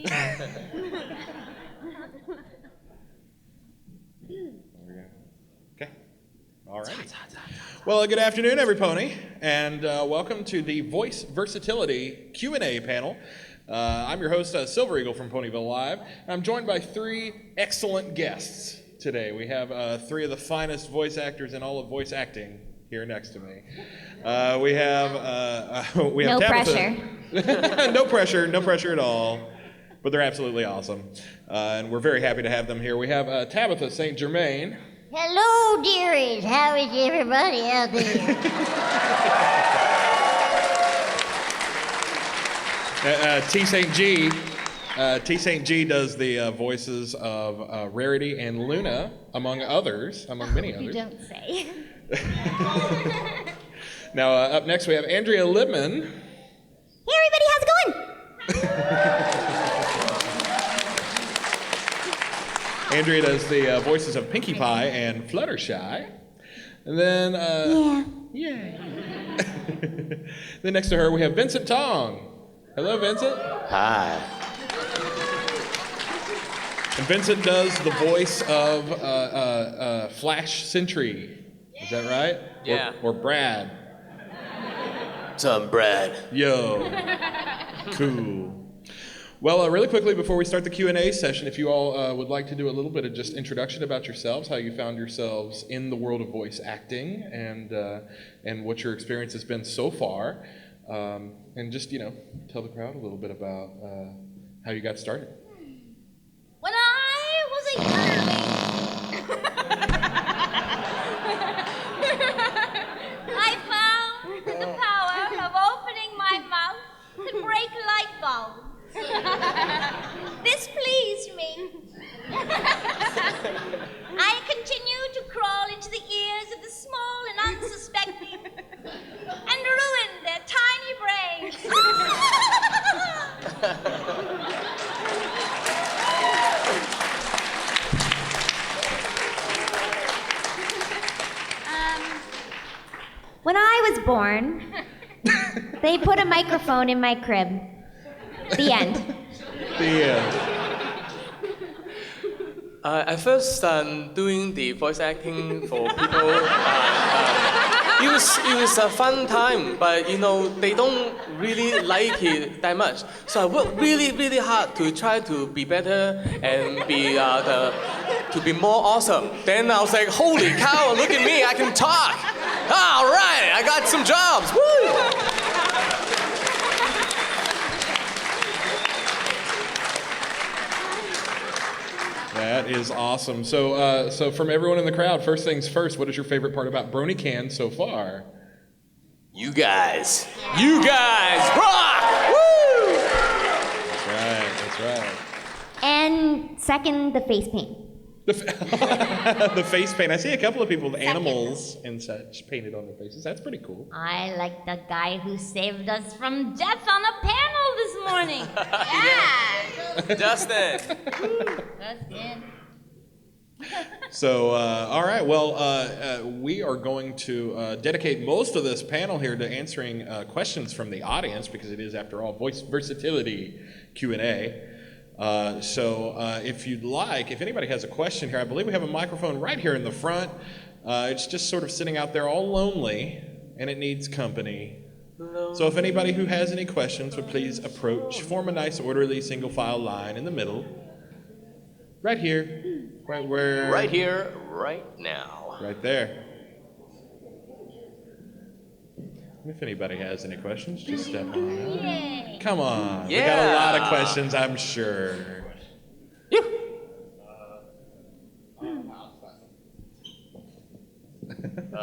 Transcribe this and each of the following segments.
Okay. All right. Well, good afternoon, everybody, and welcome to the Voice Versatility Q&A panel. I'm your host, Silver Eagle from Ponyville Live. I'm joined by three excellent guests today. We have three of the finest voice actors in all of voice acting here next to me. We have no Tabitha. Pressure. No pressure at all. But they're absolutely awesome, and we're very happy to have them here. We have Tabitha St. Germain. Hello, dearies. How is everybody out there? T. St. G. T. St. G does the voices of Rarity and Luna, among many others. You don't say. Now, up next we have Andrea Libman. Hey, everybody, how's it going? Andrea does the voices of Pinkie Pie and Fluttershy. And then, yeah. Then next to her we have Vincent Tong. Hello, Vincent. Hi. And Vincent does the voice of Flash Sentry. Is that right? Yeah. Or Brad. I'm Brad. Yo. Cool. Well, really quickly before we start the Q&A session, if you all would like to do a little bit of just introduction about yourselves, how you found yourselves in the world of voice acting, and what your experience has been so far, and just, tell the crowd a little bit about how you got started. When I was a yearling, I found that the power of opening my mouth could break light bulbs. This pleased me. I continued to crawl into the ears of the small and unsuspecting and ruin their tiny brains. When I was born, they put a microphone in my crib. The end. I first doing the voice acting for people. It was a fun time, but they don't really like it that much. So I worked really, really hard to try to be better and to be more awesome. Then I was like, holy cow! Look at me, I can talk. All right, I got some jobs. Woo! That is awesome. So from everyone in the crowd, first things first, what is your favorite part about BronyCAN so far? You guys rock! Woo! That's right. And second, the face paint. The face paint. I see a couple of people with animals and such painted on their faces. That's pretty cool. I like the guy who saved us from death on a panel this morning. Yeah. Dustin. So, all right. Well, we are going to dedicate most of this panel here to answering questions from the audience, because it is, after all, Voice Versatility Q&A. So if you'd like, if anybody has a question here, I believe we have a microphone right here in the front. It's just sort of sitting out there all lonely, and it needs company. So if anybody who has any questions would please approach, form a nice orderly single file line in the middle. Right here. Right where? Right here, right now. Right there. If anybody has any questions, just step on out. Come on. Yeah. We got a lot of questions, I'm sure.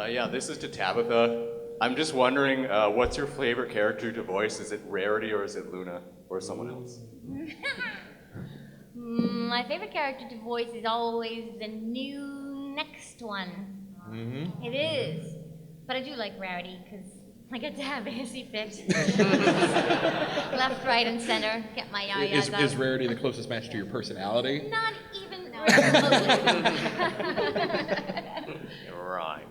Yeah, this is to Tabitha. I'm just wondering, what's your favorite character to voice? Is it Rarity or is it Luna or someone else? My favorite character to voice is always the new next one. Mm-hmm. It is. But I do like Rarity because I get to have easy fix. Left, right, and center. Get my yayas up. Is Rarity the closest match to your personality? Not even remotely. Right.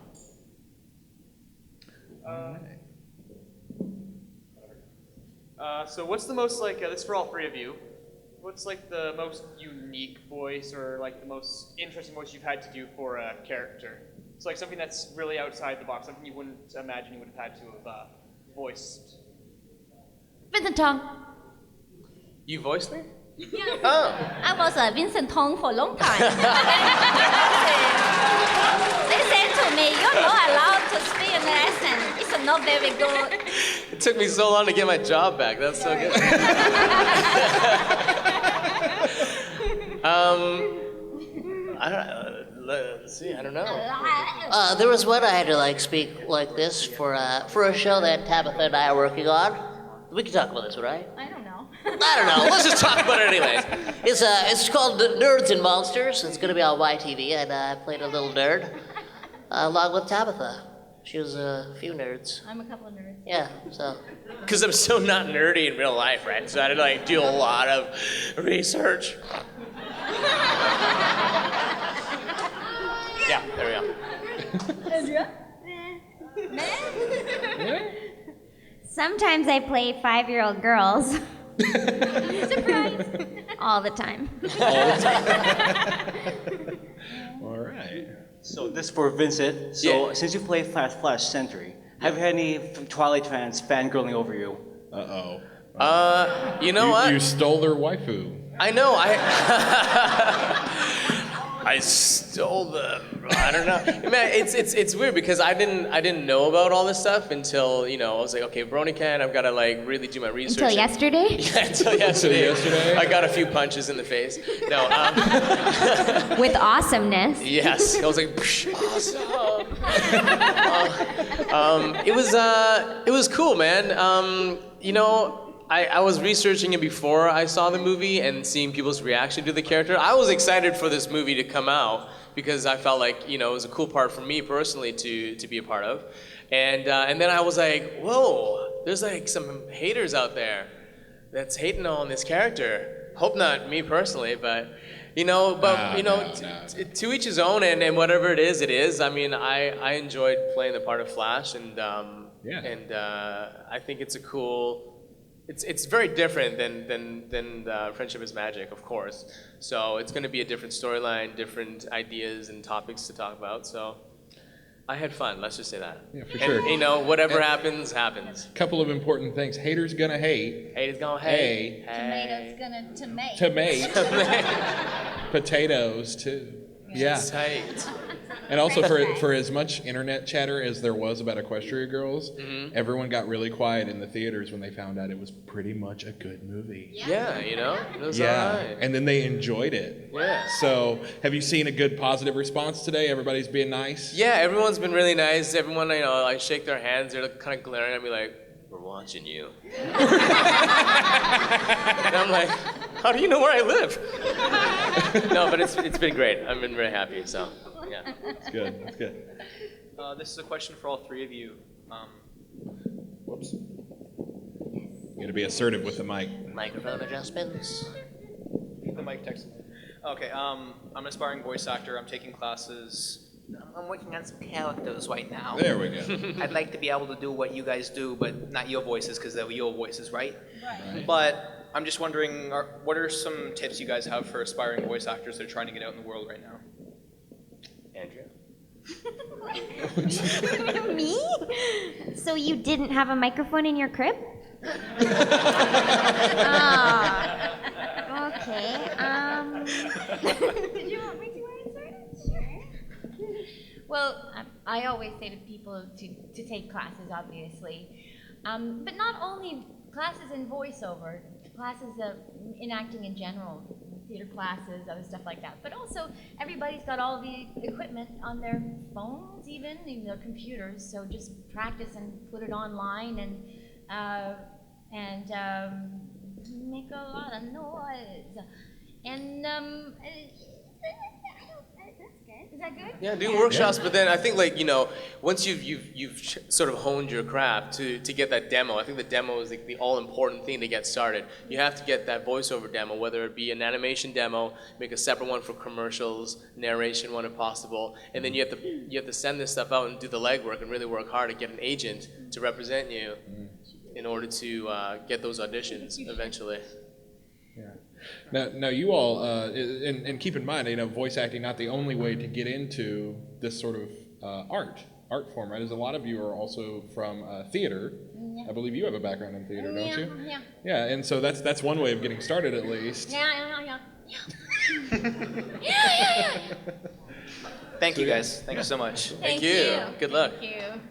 So what's the most, this is for all three of you. What's like the most unique voice or like the most interesting voice you've had to do for a character? It's like something that's really outside the box, something you wouldn't imagine you would have had to have voiced. Vincent Tong. You voiced me? Yeah. Oh. I was Vincent Tong for a long time. They said to me, you're not allowed to speak an accent. It's not very good. It took me so long to get my job back. That's so good. I don't. Let's see. I don't know. There was one I had to like speak like this for a show that Tabitha and I are working on. We can talk about this, right? I don't know. I don't know. Let's just talk about it anyways. It's called Nerds and Monsters. It's gonna be on YTV, and I played a little nerd along with Tabitha. She was a few nerds. I'm a couple of nerds. Yeah, so. Because I'm so not nerdy in real life, right? So I had to like do a lot of research. Yeah, there we go. Andrea? Sometimes I play 5-year-old girls. Surprise! All the time. All right. So this for Vincent. So Yeah. since you play Flash Sentry, have you had any Twilight fans fangirling over you? Uh-oh. You know what? You stole their waifu. I know. I stole them. I don't know, man. It's weird because I didn't know about all this stuff until I was like, okay, BronyCAN. I've got to like really do my research. Until yesterday? Yeah, until yesterday. Until yesterday? I got a few punches in the face. No. With awesomeness. Yes, I was like, awesome. It was cool, man. I was researching it before I saw the movie and seeing people's reaction to the character. I was excited for this movie to come out because I felt like it was a cool part for me personally to be a part of, and then I was like, whoa, there's like some haters out there that's hating on this character. Hope not me personally, but. To each his own, and whatever it is, it is. I mean, I enjoyed playing the part of Flash, and I think it's a cool. It's very different than Friendship is Magic, of course. So it's going to be a different storyline, different ideas and topics to talk about. So I had fun. Let's just say that. Yeah, for sure. And, whatever happens, happens. Couple of important things. Haters gonna hate. Haters gonna hate. Tomatoes gonna tomate. Tomate. Potatoes too. Yeah. Tight. And also for as much internet chatter as there was about Equestria Girls, everyone got really quiet in the theaters when they found out it was pretty much a good movie. Yeah, it was Yeah, alright. and then they enjoyed it. Yeah. So, have you seen a good positive response today? Everybody's being nice? Yeah, everyone's been really nice. Everyone, I shake their hands. They're kind of glaring at me like, we're watching you. And I'm like, how do you know where I live? No, but it's been great. I've been very happy, so, yeah. That's good. That's good. This is a question for all three of you. Whoops. You gotta be assertive with the mic. Microphone adjustments. The mic text. Okay, I'm an aspiring voice actor. I'm taking classes. I'm working on some characters right now. There we go. I'd like to be able to do what you guys do, but not your voices because they were your voices, right? Right. But I'm just wondering, what are some tips you guys have for aspiring voice actors that are trying to get out in the world right now? Andrea? Me? So you didn't have a microphone in your crib? Oh, okay. Did you want me to answer it? Sure. Well, I always say to people to take classes, obviously. But not only classes in voiceover, classes in acting in general, theater classes, other stuff like that. But also, everybody's got all the equipment on their phones, even their computers. So just practice and put it online and make a lot of noise. And that's good. Is that good? Yeah, doing workshops, but then I think once you've sort of honed your craft to get that demo, I think the demo is like the all important thing to get started. You have to get that voiceover demo, whether it be an animation demo, make a separate one for commercials, narration one if possible, and then you have to send this stuff out and do the legwork and really work hard to get an agent to represent you in order to get those auditions eventually. Yeah. Now you all, and keep in mind, voice acting not the only way to get into this sort of art form, right? As a lot of you are also from theater. Yeah. I believe you have a background in theater, don't you? Yeah. Yeah, and so that's one way of getting started, at least. Yeah. Thank you guys. Thank you so much. Thank you. Good luck. Thank you.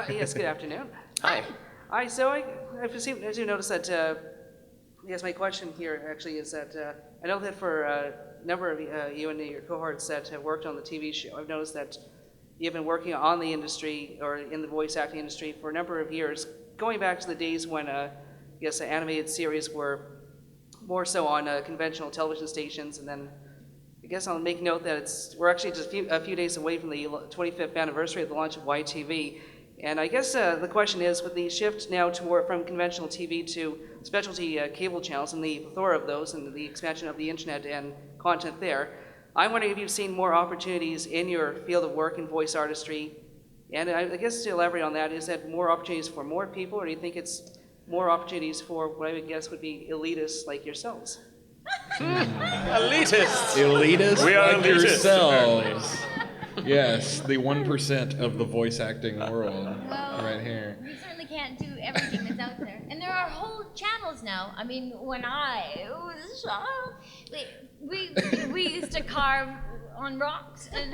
Yes, good afternoon. Hi. Hi, so I presume, as you noticed that, yes, my question here actually is that I know that for a number of you and your cohorts that have worked on the TV show, I've noticed that you've been working on the industry or in the voice acting industry for a number of years, going back to the days when, yes, the animated series were more so on conventional television stations, and then I guess I'll make note that we're actually just a few days away from the 25th anniversary of the launch of YTV. And I guess the question is, with the shift now from conventional TV to specialty cable channels and the plethora of those and the expansion of the internet and content there, I'm wondering if you've seen more opportunities in your field of work in voice artistry. And I guess to elaborate on that, is that more opportunities for more people, or do you think it's more opportunities for what I would guess would be elitists like yourselves? Elitist. Elitist We are like elitist, yourselves. Yes, the 1% of the voice acting world, Well, right here. we certainly can't do everything that's out there. And there are whole channels now. I mean, when I was a child, we used to carve on rocks and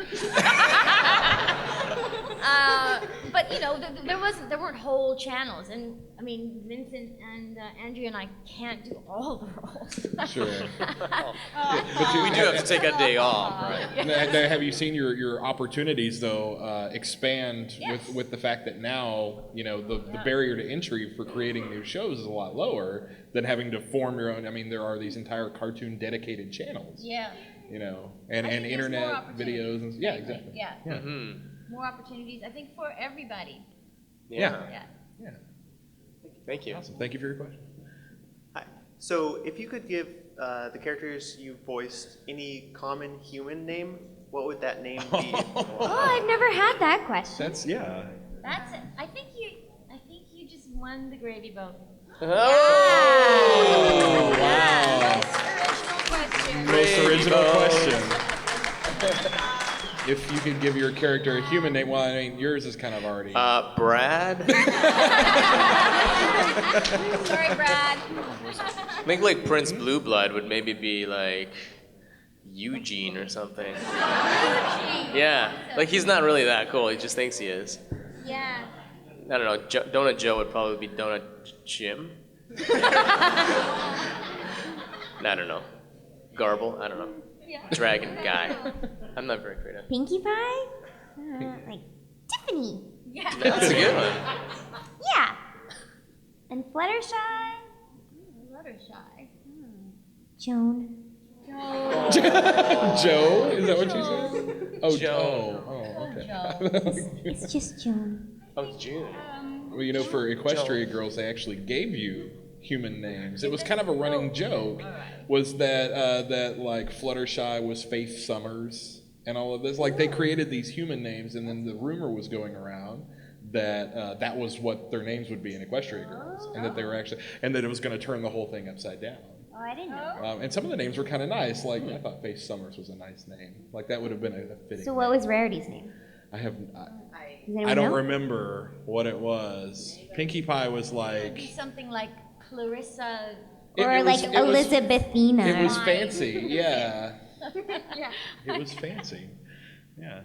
but there weren't whole channels, and I mean Vincent and Andrea and I can't do all the roles. Sure. We do have to take a day off, right? Now, have you seen your opportunities though expand Yes. with the fact that now the barrier to entry for creating new shows is a lot lower than having to form your own? I mean, there are these entire cartoon dedicated channels. Yeah. And I think there's internet more opportunities. videos and yeah, exactly. Yeah. Mm-hmm. More opportunities, I think, for everybody. Yeah. Yeah. Thank you. Awesome. Thank you for your question. Hi. So if you could give the characters you voiced any common human name, what would that name be? Oh, I've never had that question. That's That's it. I think you just won the gravy boat. Oh, wow. Most original question. Most original question. If you could give your character a human name, well, I mean, yours is kind of already. Brad. Sorry, Brad. I think like Prince Blue Blood would maybe be like Eugene or something. Yeah, like he's not really that cool. He just thinks he is. Yeah. I don't know. Donut Joe would probably be Donut Jim. I don't know. Garble. I don't know. Yeah. Dragon guy. I'm not very creative. Pinkie Pie? Like Tiffany. Yeah. That's a good one. Yeah. And Fluttershy? Fluttershy. Joan. Joe? Is that what you said? Oh, Joe. Oh, okay. It's just Joan. Oh, it's June. Well, for Equestria girls, they actually gave you human names. It was kind of a running joke, was that like Fluttershy was Faith Summers and all of this. Like they created these human names, and then the rumor was going around that that was what their names would be in Equestria girls, and that they were actually, and that it was going to turn the whole thing upside down. Oh, I didn't know. And some of the names were kind of nice. Like I thought Faith Summers was a nice name. Like that would have been a fitting. So what was Rarity's name? I have. Does anyone I don't know? remember what it was. Pinkie Pie was It like. would be something like Clarissa. Or it like was- Elizabethina. It was fancy, yeah. Yeah. It was fancy, yeah.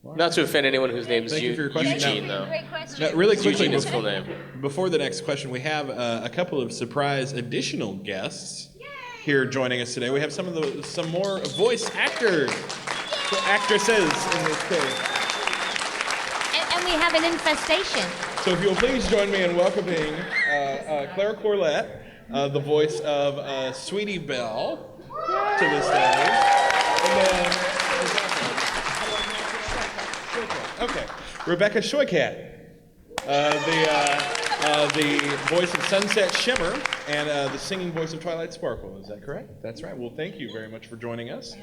Not to offend anyone whose name is Thank you for your question. Eugene, Now- though. Great question. Now, really quickly, Eugene is a cool name. before the next question, we have a couple of surprise additional guests here joining us today. We have some more voice actors, actresses in this case. And we have an infestation. So if you'll please join me in welcoming Clara Corlett, the voice of Sweetie Belle, to the stage. And then, okay, Rebecca Shoycat, the voice of Sunset Shimmer and the singing voice of Twilight Sparkle. Is that correct? That's right. Well, thank you very much for joining us.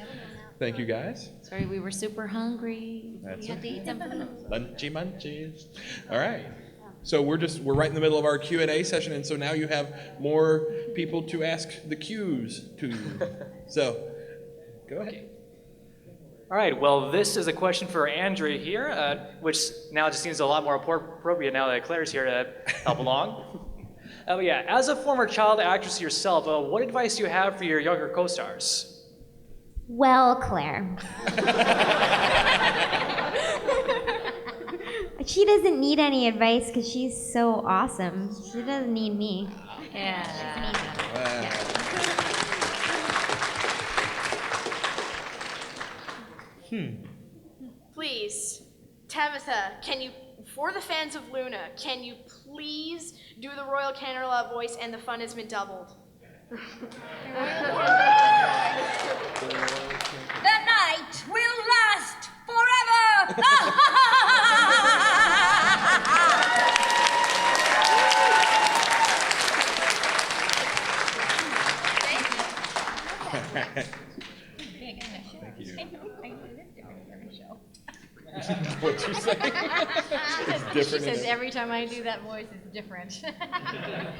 Thank you, guys. Sorry, we were super hungry. That's We had to eat some food. Lunchy munchies. All right. So we're right in the middle of our Q&A session, and so now you have more people to ask the Q's to. So, go ahead. All right, well, this is a question for Andrea here, which now just seems a lot more appropriate now that Claire's here to help along. Yeah, as a former child actress yourself, what advice do you have for your younger co-stars? Well, Claire. She doesn't need any advice because she's so awesome. She doesn't need me. Yeah. Please, Tabitha, can you, for the fans of Luna, can you please do the Royal Canterlot voice and the fun has been doubled? The night will last forever! Thank you. What'd What'd you say? It's different. She says every time I do that voice, it's different.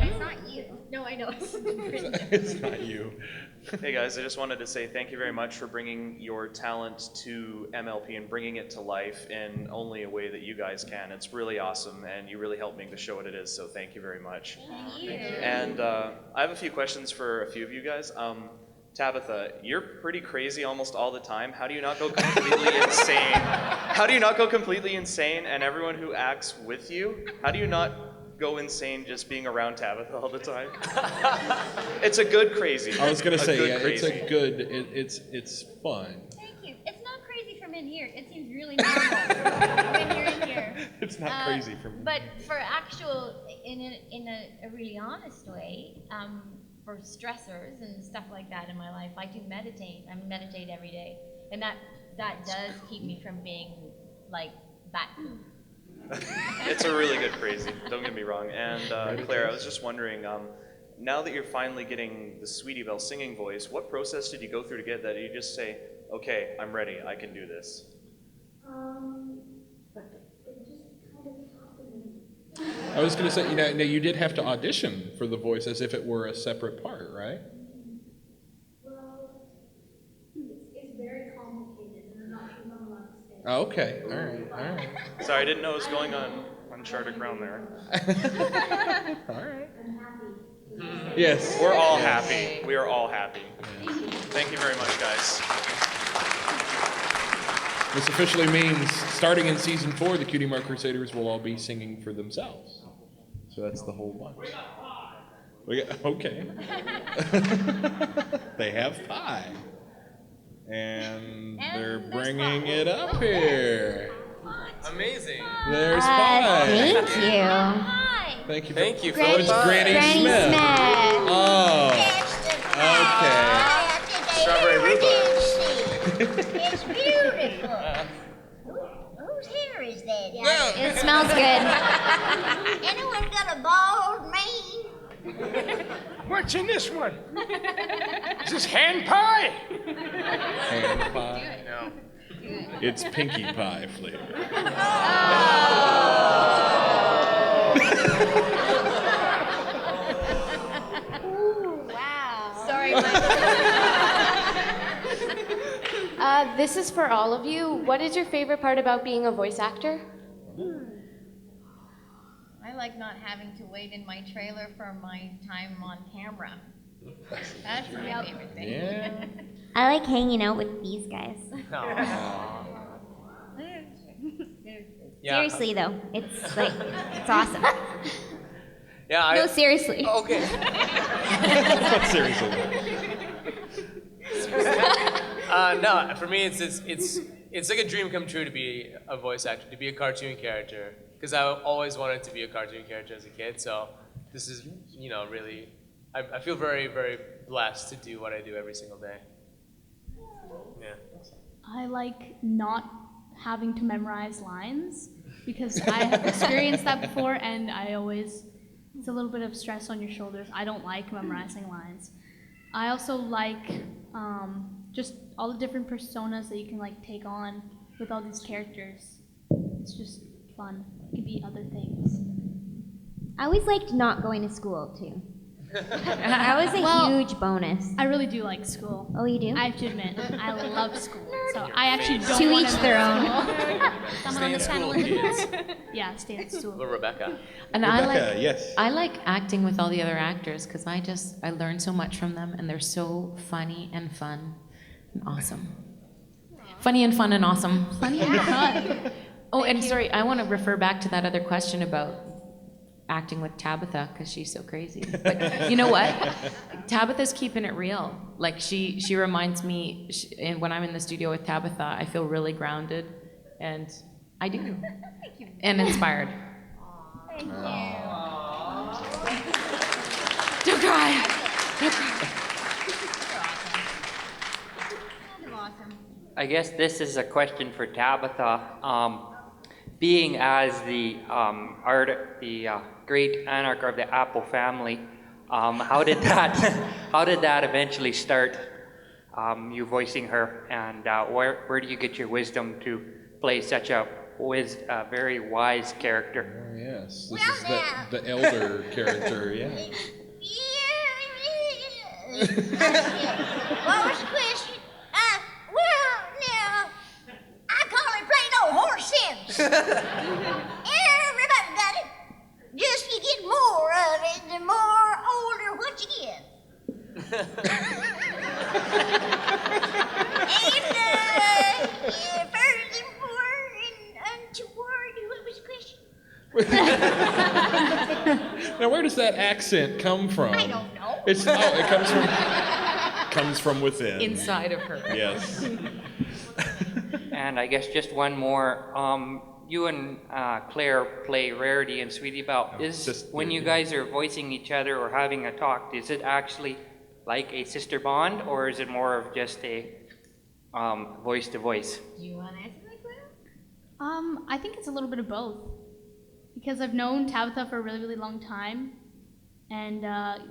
It's not you. No, I know. It's different. It's not you. Hey guys, I just wanted to say thank you very much for bringing your talent to MLP and bringing it to life in only a way that you guys can. It's really awesome, and you really helped make the show what it is, so thank you very much. Thank you. And I have a few questions for a few of you guys. Tabitha, you're pretty crazy almost all the time. How do you not go completely insane? How do you not go completely insane? And everyone who acts with you, how do you not go insane just being around Tabitha all the time? It's a good crazy. I was gonna say, yeah, crazy. it's a good. It's fun. Thank you. It's not crazy from in here. It seems really normal when you're in here. It's not crazy from. But for actual, in a really honest way, for stressors and stuff like that in my life, I do meditate. I meditate every day, and that does keep me from being like that. It's a really good crazy, don't get me wrong. And Claire, I was just wondering, now that you're finally getting the Sweetie Belle singing voice, what process did you go through to get that? Did you just say, okay, I'm ready, I can do this? I was going to say, now you did have to audition for the voice as if it were a separate part, right? Well, it's very complicated, and I'm not sure I'm allowed to say. Oh, okay, all right. Sorry, I didn't know it was going on uncharted ground there. All right. I'm happy. Yes. We're all Yes. happy. We are all happy. Thank you very much, guys. This officially means starting in season 4, the Cutie Mark Crusaders will all be singing for themselves. So that's the whole bunch. Okay. They have pie. And they're bringing it up here. Amazing. There's pie. Thank you. Thank you. Thank you for Granny, the pie. Granny Smith. Oh. Okay. Strawberry rhubarb. It's beautiful. Whose hair is that? It smells good. Anyone got a bald mane? What's in this one? Is this hand pie? Hand pie. No. It's pinkie pie flavor. Ooh, wow. Sorry, This is for all of you. What is your favorite part about being a voice actor? I like not having to wait in my trailer for my time on camera. That's my favorite thing. Yeah. I like hanging out with these guys. Yeah. Seriously though, it's like it's awesome. Yeah. No, seriously. Okay. Seriously. No, for me, it's like a dream come true to be a voice actor, to be a cartoon character, because I always wanted to be a cartoon character as a kid. So this is, really, I feel very, very blessed to do what I do every single day. Yeah. I like not having to memorize lines because I have experienced that before, and it's a little bit of stress on your shoulders. I don't like memorizing lines. I also like just all the different personas that you can take on with all these characters. It's just fun. It could be other things. I always liked not going to school too. That was a huge bonus. I really do like school. Oh, you do? I have to admit, I love school. So I actually don't To want each their own. Someone on the channel. Yeah, stay at school. Little Rebecca. And Rebecca, yes. I like acting with all the other actors because I learn so much from them, and they're so funny and fun and awesome. Funny and fun and awesome. Funny and fun. Oh, and sorry, I want to refer back to that other question about acting with Tabitha because she's so crazy. But you know what? Tabitha's keeping it real. Like she reminds me, and when I'm in the studio with Tabitha, I feel really grounded, and I do, and inspired. Thank you. Don't cry. Don't cry. I guess this is a question for Tabitha. Being as the great anarch of the Apple family, how did that eventually start? You voicing her, and where do you get your wisdom to play such a very wise character? Oh, yes, this is the elder character. Yeah. What was the question? Well, now, I call it plain old horse sense. Everybody got it. Just you get more of it, the more older what you get. And furthermore, and untoward, what was the question? Now, where does that accent come from? I don't know. It comes from within. Inside of her. Yes. And I guess just one more. You and Claire play Rarity and Sweetie Belle. When you guys are voicing each other or having a talk, is it actually like a sister bond, or is it more of just a voice to voice? Do you want to answer that, Claire? I think it's a little bit of both. Because I've known Tabitha for a really, really long time. And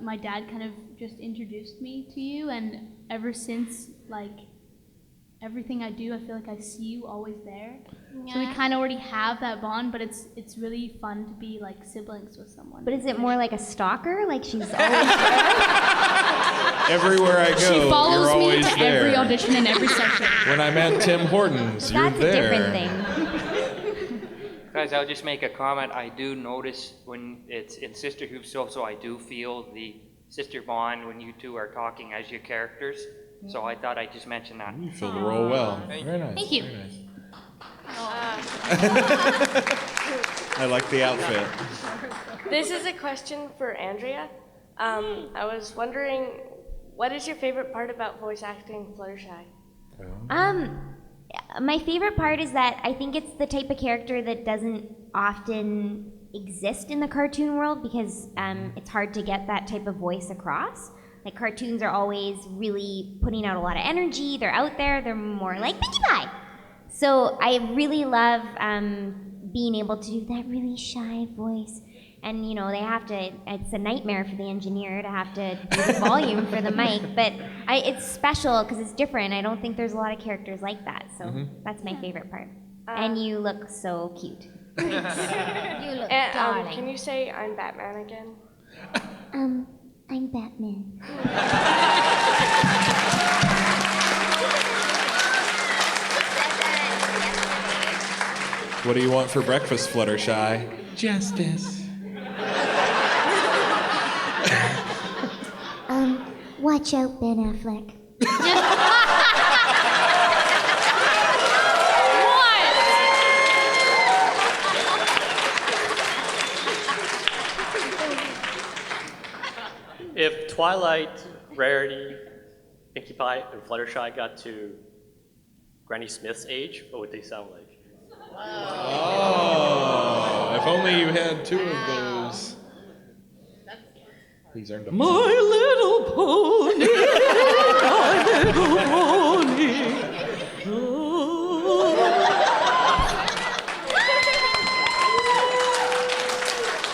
my dad kind of just introduced me to you. And ever since, like, everything I do, I feel like I see you always there. So we kind of already have that bond, but it's really fun to be like siblings with someone. But is it more like a stalker? Like she's always there? Everywhere I go, She follows you're me always to there. every audition and every session. When I'm at Tim Hortons, you're That's there. a different thing. Guys, I'll just make a comment. I do notice when it's in Sisterhood, so I do feel the sister bond when you two are talking as your characters. So I thought I'd just mention that. You filled the role well. Very nice. Thank you. Very nice. I like the outfit. This is a question for Andrea. I was wondering, what is your favorite part about voice acting Fluttershy? My favorite part is that I think it's the type of character that doesn't often exist in the cartoon world because it's hard to get that type of voice across. Like cartoons are always really putting out a lot of energy. They're out there. They're more like Pinkie Pie. So I really love being able to do that really shy voice. And you know, they have to, it's a nightmare for the engineer to have to do the volume for the mic, but it's special because it's different. I don't think there's a lot of characters like that, so that's my favorite part. And you look so cute. You look darling. Can you say I'm Batman again? I'm Batman. What do you want for breakfast, Fluttershy? Justice. Watch out, Ben Affleck. If Twilight, Rarity, Pinkie Pie, and Fluttershy got to Granny Smith's age, what would they sound like? Oh, if only you had two of those. He's earned a My little pony, my little pony.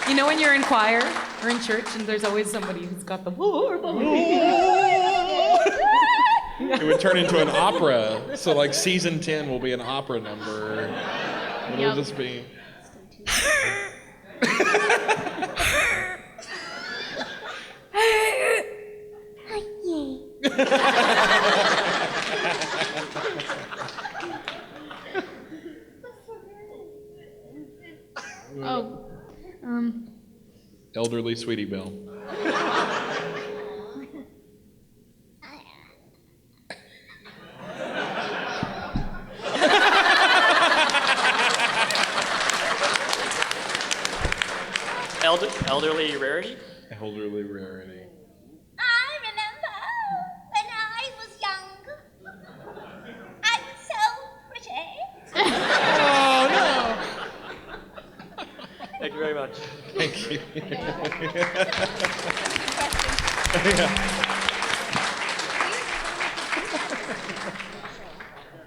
You know when you're in choir or in church and there's always somebody who's got the Lord. It would turn into an opera. So like season 10 will be an opera number. It'll just be. Oh, Elderly Sweetie Belle. Elderly Rarity? Elderly Rarity. I remember when I was young. I was so pretty. Oh, no. Thank you very much. Thank you.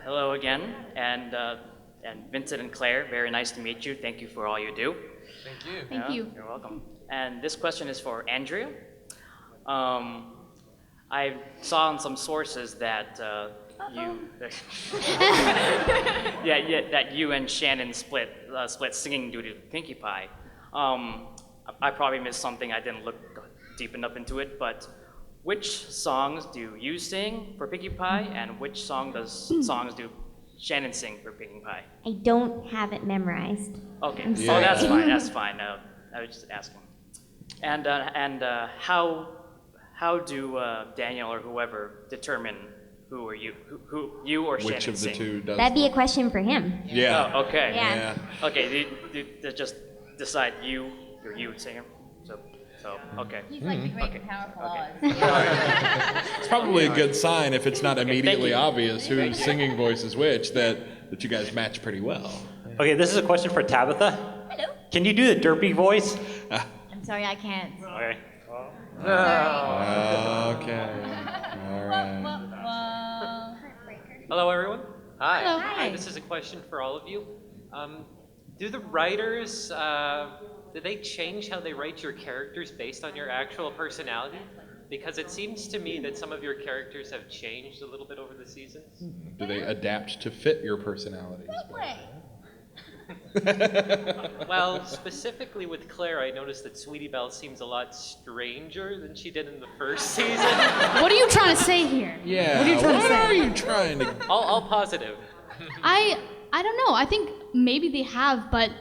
Hello again, and Vincent and Claire, very nice to meet you. Thank you for all you do. Thank you. Thank you. You're welcome. And this question is for Andrea. I saw in some sources that that you and Shannon split singing due to Pinkie Pie. I probably missed something. I didn't look deep enough into it, but which songs do you sing for Pinkie Pie, and which songs do Shannon sing for Pinkie Pie? I don't have it memorized. Okay. I'm Oh, sorry. that's fine. That's fine. I was just asking. And how do Daniel or whoever determine who you or Shannon Which of the sing? two does? That'd be a question for him. Yeah. Oh, okay. Yeah. Okay. They just decide you singer. So okay. He's like the great and powerful Oz. It's probably a good sign if it's not immediately you. obvious whose singing voice is which that you guys match pretty well. Okay, this is a question for Tabitha. Hello. Can you do the derpy voice? I'm sorry, I can't. Okay. Okay. All right. Hello, everyone. Hi. Hello. Hi, this is a question for all of you. Do the writers, do they change how they write your characters based on your actual personality? Because it seems to me that some of your characters have changed a little bit over the seasons. Do they adapt to fit your personalities? Well, specifically with Claire, I noticed that Sweetie Belle seems a lot stranger than she did in the first season. What are you trying to say here? Yeah. What are you trying to What say? are you trying to? All positive. I don't know. I think maybe they have, but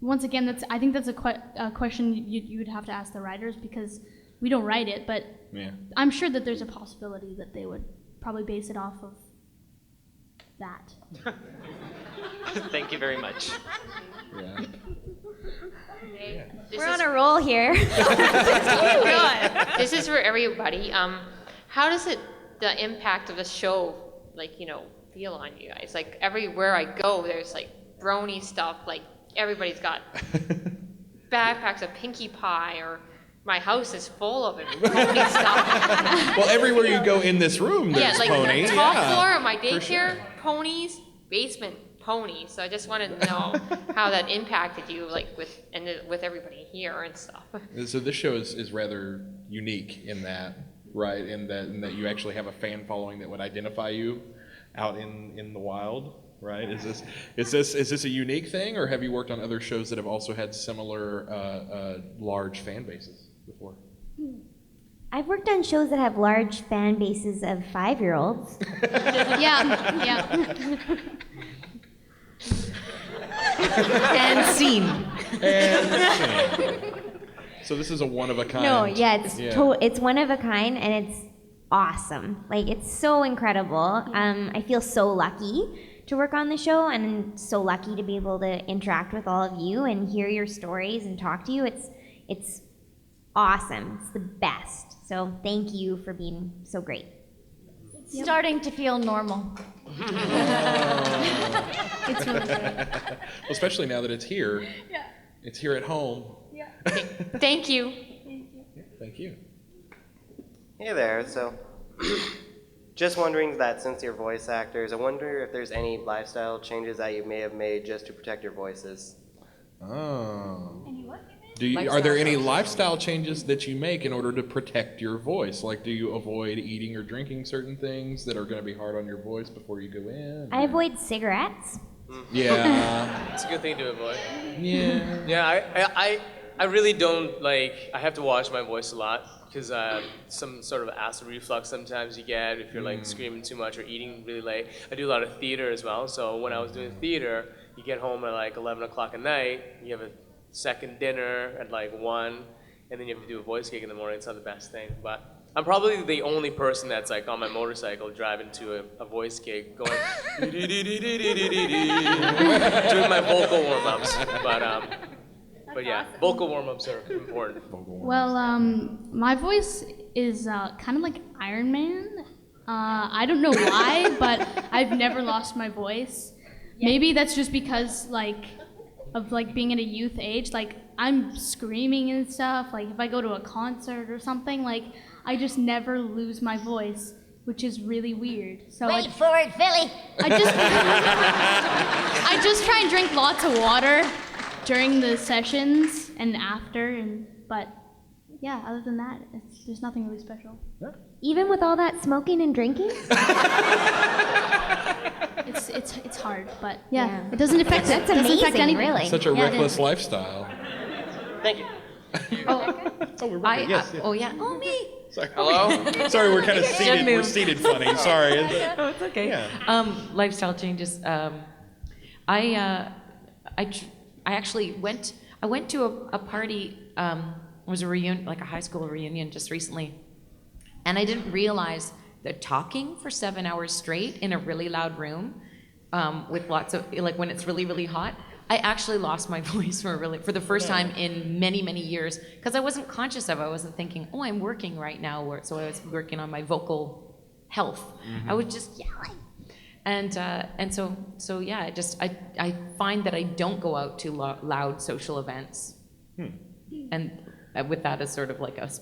once again, I think that's a question you would have to ask the writers because we don't write it. But Yeah. I'm sure that there's a possibility that they would probably base it off of that. Thank you very much. Yeah. We're on a roll here. This is for everybody. How does the impact of the show, feel on you guys? Like everywhere I go, there's brony stuff. Like everybody's got backpacks of Pinkie Pie, or my house is full of it. Pony stuff. Well, everywhere you go in this room, there's pony. Top Yeah, floor of my for daycare, sure. ponies. Basement, ponies. So I just wanted to know how that impacted you, with everybody here and stuff. So this show is rather unique in that, right? In that you actually have a fan following that would identify you out in the wild, right? Is this a unique thing, or have you worked on other shows that have also had similar large fan bases before? I've worked on shows that have large fan bases of 5-year-olds. Yeah. And scene. So this is a one of a kind. No, yeah, it's one of a kind, and it's awesome. It's so incredible. I feel so lucky to work on the show, and so lucky to be able to interact with all of you and hear your stories and talk to you. It's awesome. It's the best. So thank you for being so great. It's starting to feel normal. It's really good. Well, especially now that it's here. Yeah. It's here at home. Yeah. Thank you. Thank you. Hey there. So, just wondering that since you're voice actors, I wonder if there's any lifestyle changes that you may have made just to protect your voices. Oh. Any what? Are there any lifestyle changes that you make in order to protect your voice? Like, do you avoid eating or drinking certain things that are going to be hard on your voice before you go in? I avoid cigarettes. Yeah. It's a good thing to avoid. Yeah. Yeah, I really don't I have to watch my voice a lot. because some sort of acid reflux sometimes you get if you're like screaming too much or eating really late. I do a lot of theater as well, so when I was doing theater, you get home at like 11 o'clock at night, you have a second dinner at like 1, and then you have to do a voice gig in the morning. It's not the best thing, but I'm probably the only person that's like on my motorcycle driving to a voice gig going doing my vocal warm-ups, but yeah, vocal warm-ups are important. Well, my voice is kind of like Iron Man. I don't know why, but I've never lost my voice. Maybe that's just because of being at a youth age. Like I'm screaming and stuff. Like if I go to a concert or something, like I just never lose my voice, which is really weird. So Wait for it, Philly. I just try and drink lots of water during the sessions and after, but yeah, other than that, there's nothing really special. Even with all that smoking and drinking? It's hard, but yeah, it doesn't affect it. That's amazing, really. Such a reckless lifestyle. Thank you. Yes. Oh yeah. Oh me. Sorry. Hello? Sorry, we're kind of seated. We're seated funny. Sorry. No, it's okay. Yeah. Lifestyle changes. I actually went to a party. It was a reunion, like a high school reunion, just recently, and I didn't realize that talking for 7 hours straight in a really loud room, with lots of when it's really really hot. I actually lost my voice for the first time in many, many years because I wasn't conscious of it. I wasn't thinking, oh, I'm working right now. So I was working on my vocal health. I was just yelling. And so yeah, I find that I don't go out to loud social events. And with that as sort of like I was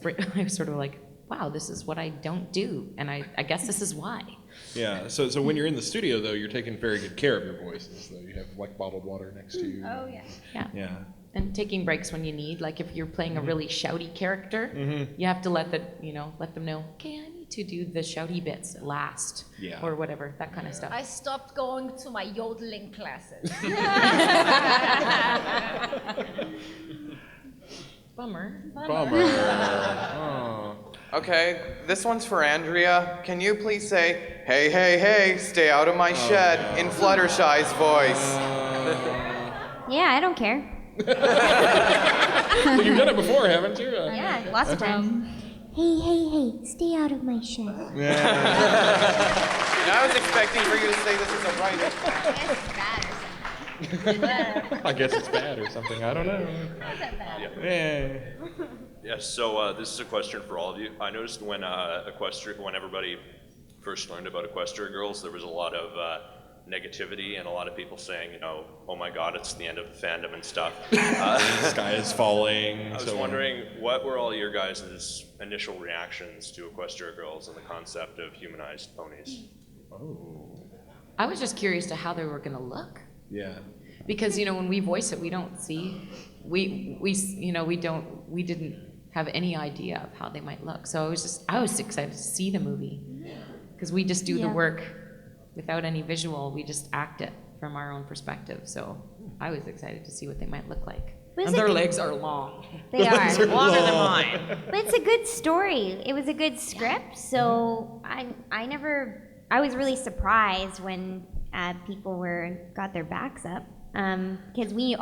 sort of like, wow, this is what I don't do. And I guess this is why. Yeah, so when you're in the studio, though, you're taking very good care of your voices, though. You have, like, bottled water next to you. Oh, yeah. Yeah. And taking breaks when you need. Like, if you're playing a really shouty character, you have to let them know, okay, I need to do the shouty bits last. Yeah. Or whatever, that kind of stuff. I stopped going to my yodeling classes. Bummer. Oh. Okay, this one's for Andrea. Can you please say, hey, hey, hey, stay out of my shed, in Fluttershy's voice? Yeah, I don't care. Well, you've done it before, haven't you? Yeah, lots of times. Hey, hey, hey, stay out of my shed. I was expecting for you to say this as a writer. I guess it's bad or something. I don't know. Yeah. Yes, so this is a question for all of you. I noticed when when everybody first learned about Equestria Girls, there was a lot of negativity and a lot of people saying, oh my God, it's the end of the fandom and stuff. The sky is falling. I was wondering, what were all your guys' initial reactions to Equestria Girls and the concept of humanized ponies? Oh. I was just curious to how they were going to look. Yeah. Because when we voice it, we don't see, we didn't have any idea of how they might look. So I was excited to see the movie because we just do the work without any visual. We just act it from our own perspective. So I was excited to see what they might look like. And their legs are long. They are. Longer than mine. But it's a good story. It was a good script. So I was really surprised when people got their backs up. Because we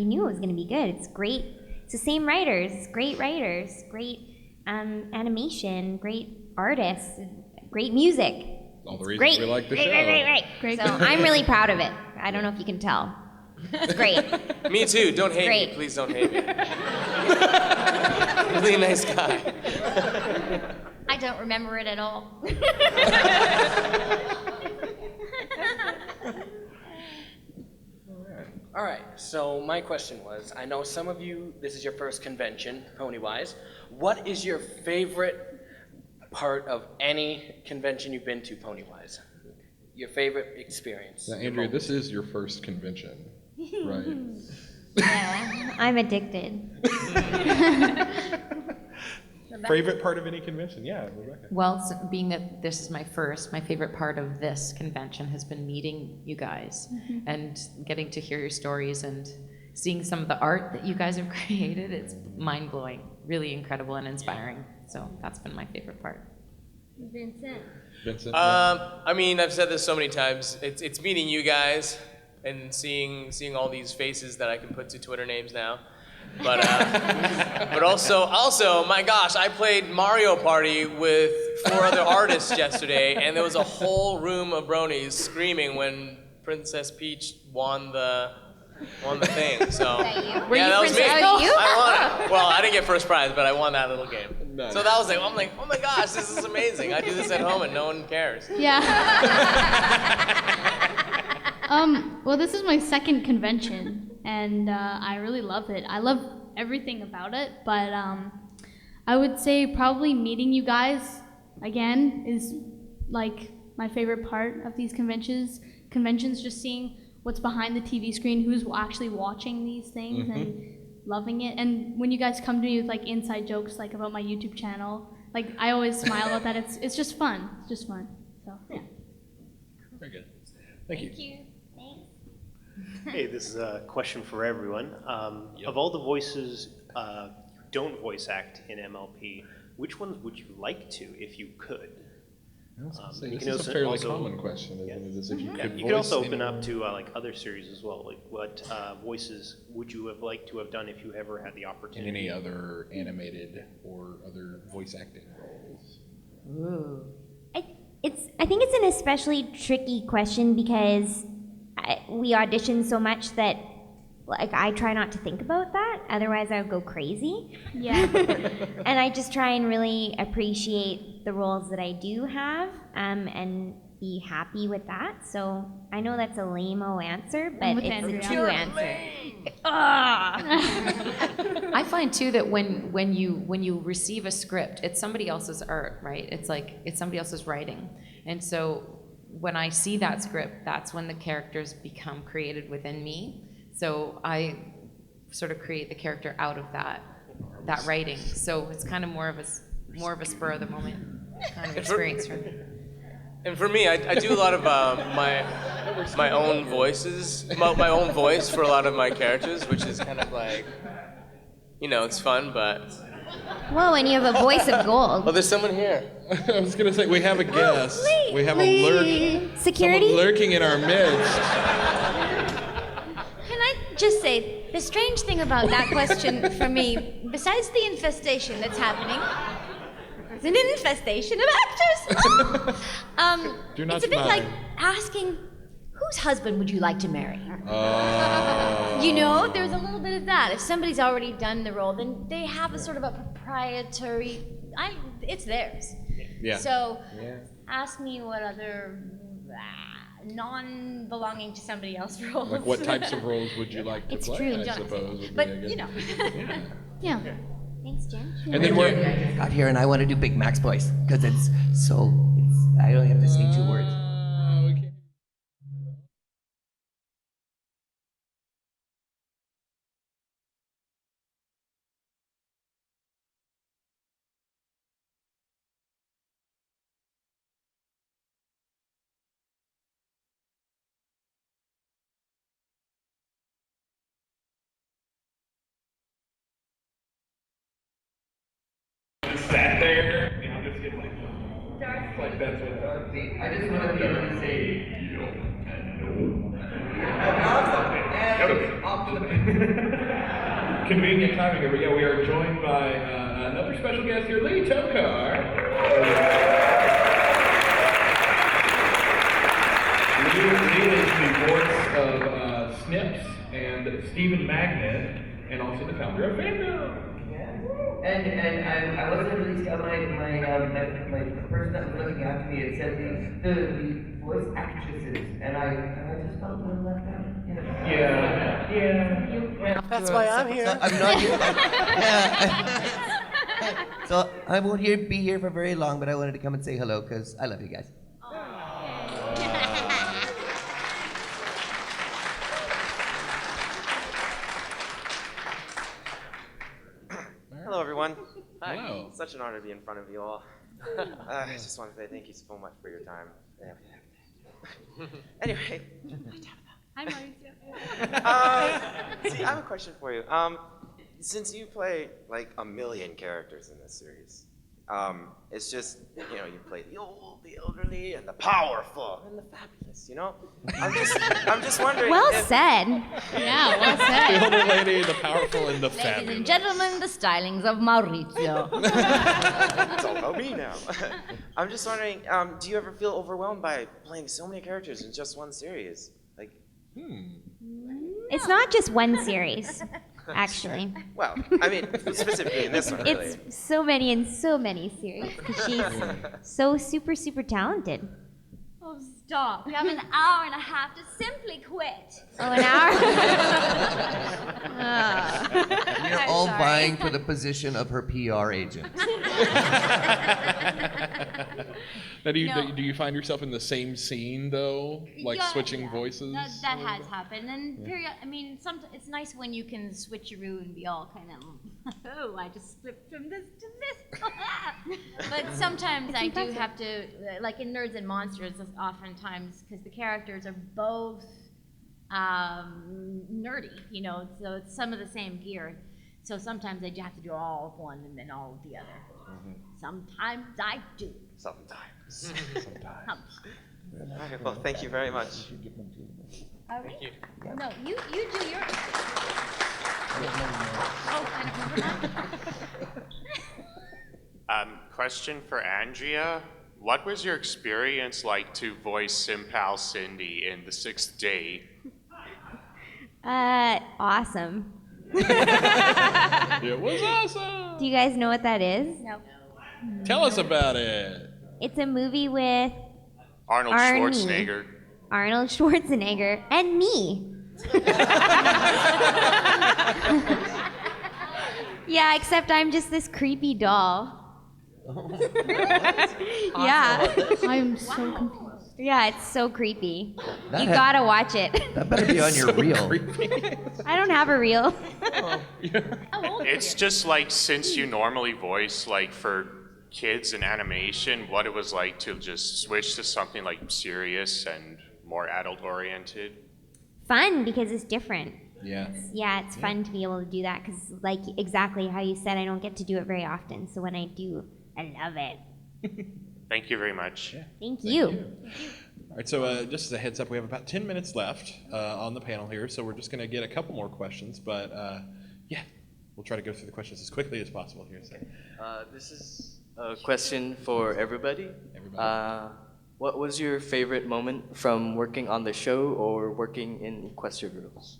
knew it was going to be good. It's great. It's the same writers, great animation, great artists, great music. All the reasons we like the show. Great. So I'm really proud of it. I don't know if you can tell. It's great. Me too. Don't hate Great. me. Please don't hate me. Really nice guy. I don't remember it at all. All right, so my question was, I know some of you, this is your first convention, Pony-wise. What is your favorite part of any convention you've been to, Pony-wise? Your favorite experience? Now, Andrea, this is your first convention, right? Yeah, I'm addicted. Favorite part of any convention? Yeah, Rebecca. Well, being that this is my favorite part of this convention has been meeting you guys and getting to hear your stories and seeing some of the art that you guys have created, it's mind-blowing, really incredible and inspiring. So that's been my favorite part. Vincent. Vincent. I mean, I've said this so many times. It's meeting you guys and seeing all these faces that I can put to Twitter names now. But but also, my gosh, I played Mario Party with 4 other artists yesterday, and there was a whole room of bronies screaming when Princess Peach won the thing. So Were yeah, you that was me. Princess Peach? I won it. Well, I didn't get first prize, but I won that little game. Nice. So that was like, I'm like, oh my gosh, this is amazing. I do this at home and no one cares. Yeah. Well, this is my second convention, and I really love it. I love everything about it, but I would say probably meeting you guys again is like my favorite part of these conventions. Just seeing what's behind the TV screen, who's actually watching these things and loving it. And when you guys come to me with like inside jokes like about my YouTube channel, like I always smile about that. It's just fun. It's just fun. So yeah. Very good. Thank you. Thank you. Thanks. Hey, this is a question for everyone. Of all the voices who don't voice act in MLP, which ones would you like to if you could? This is a fairly common question, isn't it? Is if you could you could also voice open anyone. up to like other series as well. Like what voices would you have liked to have done if you ever had the In opportunity? any other animated or other voice acting roles. Ooh. I think it's an especially tricky question because we audition so much that like I try not to think about that, otherwise I would go crazy. Yeah. And I just try and really appreciate the roles that I do have, and be happy with that. So I know that's a lame-o answer, but with it's Andrea. a true answer. Ah. I find too that when you receive a script, it's somebody else's art, right? It's somebody else's writing. And so when I see that script, that's when the characters become created within me. So I sort of create the character out of that writing. So it's kind of more of a spur of the moment kind of experience for me. And for me, I do a lot of my own voices, my own voice for a lot of my characters, which is kind of like, it's fun, but. Whoa, and you have a voice of gold. Oh, there's someone here. I was gonna say we have a guest. We have Security? someone lurking in our midst. Can I just say, the strange thing about that question for me, besides the infestation that's happening, it's an infestation of actors. Do not It's a bit smile. like asking, whose husband would you like to marry? Oh. There's a little bit of that. If somebody's already done the role, then they have a sort of a proprietary, it's theirs. Yeah. So Yeah. ask me what other non-belonging to somebody else roles. Like what types of roles would you like to It's play? true, I Jonathan. suppose. Would But, be a good- you know. Yeah. Yeah. Thanks, Jen. And then we're. I just got here and I want to do Big Mac's voice because I only have to say 2 words. Sat there and just get like that's what Darcy. I just want to be able to say Convenient timing here, but yeah, we are joined by another special guest here, Lee Tokar. Lee is the voice of Snips and Stephen Magnet, and also the founder of Fandom. And I wasn't really scared. My the person that was looking after me had said the voice actresses, and I just felt a little left out. Yeah. That's why I'm here. I'm not here. So I won't be here for very long, but I wanted to come and say hello because I love you guys. Hello, everyone. Hi. Hello. Such an honor to be in front of you all. I just want to say thank you so much for your time. Anyway, Hi, Mauricio. See, I have a question for you. Since you play like a million characters in this series, it's just, you play the old, the elderly, and the powerful, and the fabulous, I'm just wondering. Well if- said. Yeah, well The said. older lady, the powerful, and the Ladies fabulous. and gentlemen, the stylings of Maurizio. It's all about me now. I'm just wondering, do you ever feel overwhelmed by playing so many characters in just one series? Like, It's not just one series, actually. well, I mean, specifically in this one, really. It's so many and so many series because she's so super, super talented. Oh, stop. You have an hour and a half to simply quit. Oh, an hour? We're all vying for the position of her PR agent. Now, do No. you find yourself in the same scene though, like Yeah, switching yeah. voices? That has happened, and it's nice when you can switcheroo and be all kind of, oh, I just flipped from this to this. But sometimes I do have to, like in Nerds and Monsters, oftentimes because the characters are both nerdy, so it's some of the same gear. So sometimes I have to do all of one and then all of the other. Sometimes I do. Sometimes. Okay, well, thank you very much. Are we? No, you do your. Oh, I don't remember that. Question for Andrea. What was your experience like to voice Simpal Cindy in The Sixth Day? Awesome. It was awesome. Do you guys know what that is? No. Tell us about it. It's a movie with Arnold Arnie. Schwarzenegger. Arnold Schwarzenegger and me. Yeah, except I'm just this creepy doll. Yeah. I'm so confused. Yeah, it's so creepy. That You had- gotta watch it. That better be on your reel. I don't have a reel. It's just like, since you normally voice like for kids in animation, what it was like to just switch to something like serious and more adult oriented. Fun because it's different. Yeah. Yeah, it's fun to be able to do that because, like, exactly how you said, I don't get to do it very often. So when I do, I love it. Thank you very much. Thank you. All right, so just as a heads up, we have about 10 minutes left on the panel here, so we're just going to get a couple more questions, but yeah, we'll try to go through the questions as quickly as possible here. So. This is a question for everybody. What was your favorite moment from working on the show or working in Equestria Girls?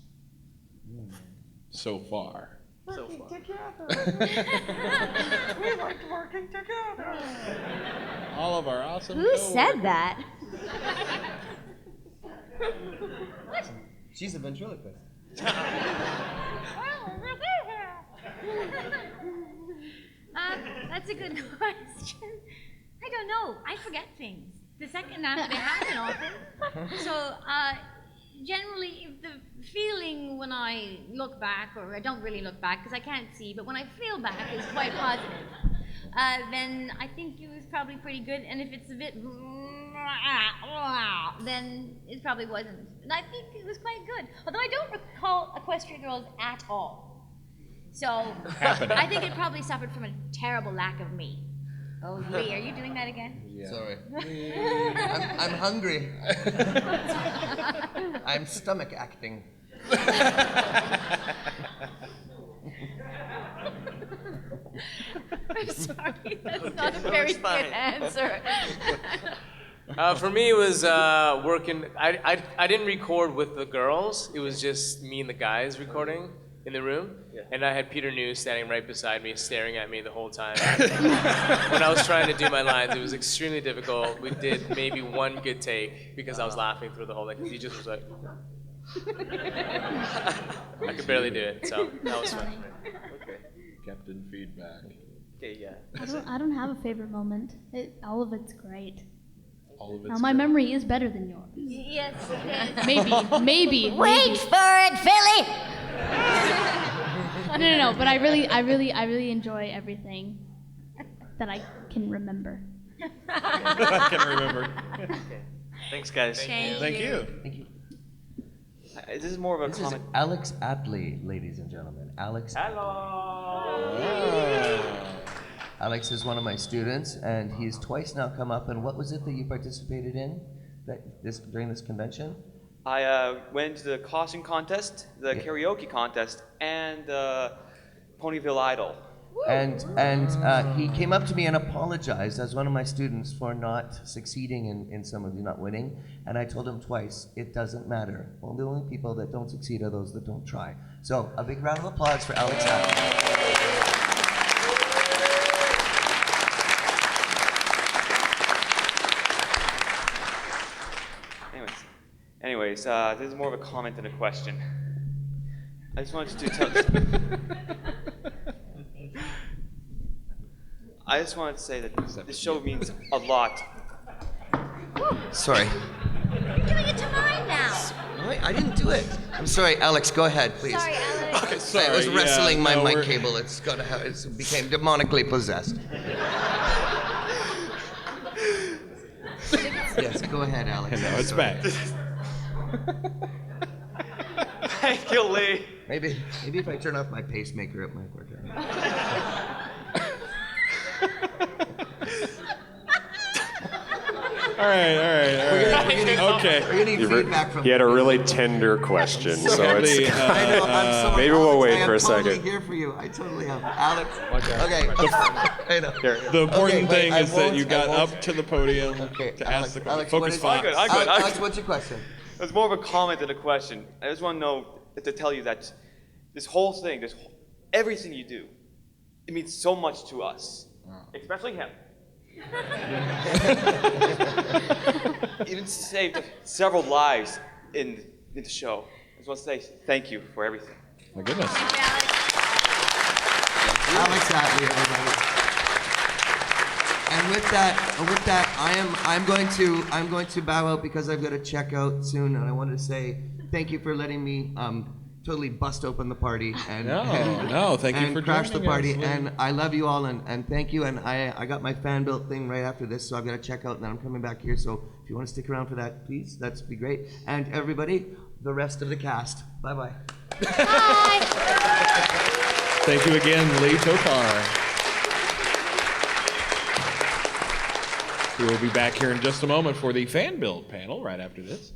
So far. So far. We liked working together. All of our awesome. Who said that? She's a ventriloquist. That's a good question. I don't know. I forget things the second after they happen often. So generally, if the feeling when I look back, or I don't really look back because I can't see, but when I feel back is quite positive, then I think it was probably pretty good. And if it's a bit, then it probably wasn't. And I think it was quite good. Although I don't recall Equestria Girls at all. So I think it probably suffered from a terrible lack of me. Oh, Lee, are you doing that again? Yeah. Sorry. I'm hungry. I'm stomach acting. I'm sorry, that's not a very good answer. For me, it was working. I didn't record with the girls. It was just me and the guys recording in the room. Yeah. And I had Peter New standing right beside me, staring at me the whole time. When I was trying to do my lines, it was extremely difficult. We did maybe one good take because I was laughing through the whole thing. Because he just was like, I could barely do it. So that was fun. Okay. Captain Feedback. Okay, yeah. I don't have a favorite moment. All of it's great. All of Now, my memory is better than yours. Yes, it is. Maybe. Wait for it, Philly! No. But I really enjoy everything that I can remember. I can remember. Okay. Thanks, guys. Thank you. This is more of a This is comment. Alex Atley, ladies and gentlemen. Alex. Alex is one of my students, and he's twice now come up. And what was it that you participated in during this convention? I went to the costume contest, the karaoke contest, and Ponyville Idol. And he came up to me and apologized as one of my students for not succeeding in some of you not winning. And I told him twice, it doesn't matter. Well, the only people that don't succeed are those that don't try. So a big round of applause for Alex Atley. Anyways, this is more of a comment than a question. I just wanted to tell. I just wanted to say that this show means a lot. Sorry. You're doing it to mine now. I didn't do it. I'm sorry, Alex. Go ahead, please. Sorry, Alex. Okay, sorry, I was wrestling my mic we're- cable. It became demonically possessed. Yes, go ahead, Alex. And now it's back. Thank you, Lee. Maybe if I turn off my pacemaker, it might work out. All right. Okay. We're gonna need feedback from. He had a really tender question, so it's. I know, I'm sorry. Maybe we'll Alex, wait for a I am totally second. here for you. I totally am. Alex. Okay. I know. The important Okay, thing wait, is that you got up to the podium to ask the question. Alex, Focus what is- Fox. Alex, what's your question? It's more of a comment than a question. I just want to know to tell you that this whole thing, everything you do, it means so much to us, especially him. Even saved several lives in the show. I just want to say thank you for everything. My goodness. Alex Atley, everybody. And with that, I'm going to bow out because I've got to check out soon, and I wanted to say thank you for letting me totally bust open the party and thank you for crash the joining party. us. And I love you all, and thank you. And I got my fan built thing right after this, so I've got to check out, and then I'm coming back here. So if you want to stick around for that, please, that'd be great. And everybody, the rest of the cast, bye bye. Thank you again, Lee Tokar. We will be back here in just a moment for the fan build panel right after this.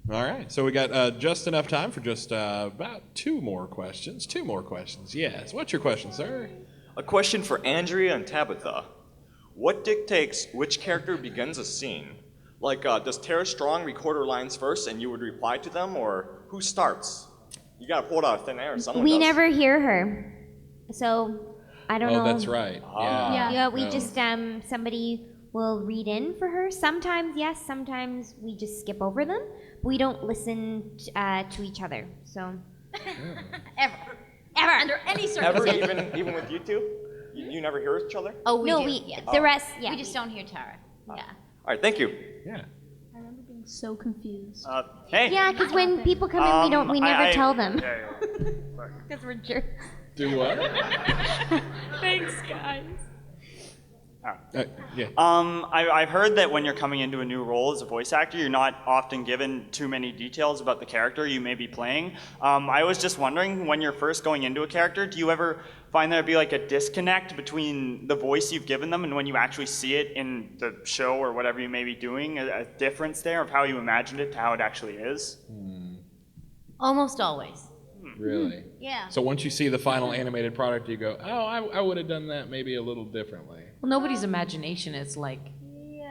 All right, so we got just enough time for just about two more questions. Yes. What's your question, sir? A question for Andrea and Tabitha. What dictates which character begins a scene? Like, does Tara Strong record her lines first and you would reply to them, or who starts? You gotta pull it out of thin air. Someone We does. never hear her, so I don't know. Oh, that's right. Yeah. Yeah, we No. just somebody will read in for her. Sometimes yes, sometimes we just skip over them. We don't listen to each other. So Ever under any Ever, circumstance. even with you two? You never hear each other? Oh, we No, do. we- yes. the rest, yeah. We just don't hear Tara. Yeah. All right, thank you. Yeah. I remember being so confused. Hey. yeah, because when people come in, we never tell them because we're jerks. Do what? Thanks, guys. Yeah. I've heard that when you're coming into a new role as a voice actor, you're not often given too many details about the character you may be playing. I was just wondering, when you're first going into a character, do you ever find there to be like a disconnect between the voice you've given them and when you actually see it in the show or whatever you may be doing, a difference there of how you imagined it to how it actually is? Almost always. Really? Yeah. So once you see the final animated product, you go, oh, I would have done that maybe a little differently. Well, nobody's imagination is like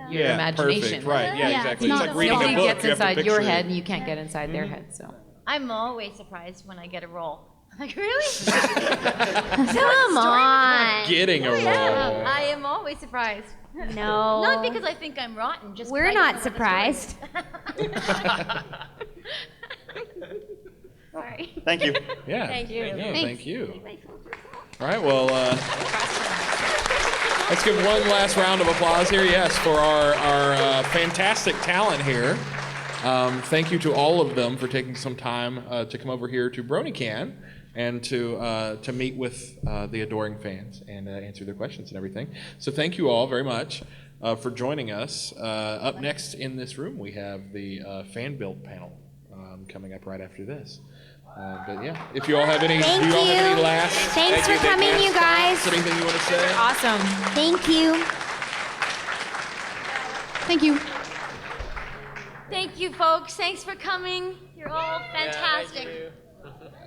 your Yeah, imagination. perfect, right, yeah, exactly. It's like reading a Nobody book, gets you have to inside your picture head it. and you can't get inside their head, so. I'm always surprised when I get a role. Like, really? Come on. Getting a role. I am always surprised. No. Not because I think I'm rotten, just 'cause We're I not don't know the story. surprised. Sorry. Thank you. Yeah. Thank you. No, Thanks. thank you. All right, well, let's give one last round of applause here, yes, for our fantastic talent here. Thank you to all of them for taking some time to come over here to BronyCAN and to meet with the adoring fans and answer their questions and everything. So thank you all very much for joining us. Up next in this room, we have the fan build panel. coming up right after this. But yeah, if you all have any, Thank do you all have any you. last? Thanks for coming, you guys. Anything you want to say? Awesome. Thank you. Thank you. Thank you, folks. Thanks for coming. You're all fantastic. Yeah, thank you.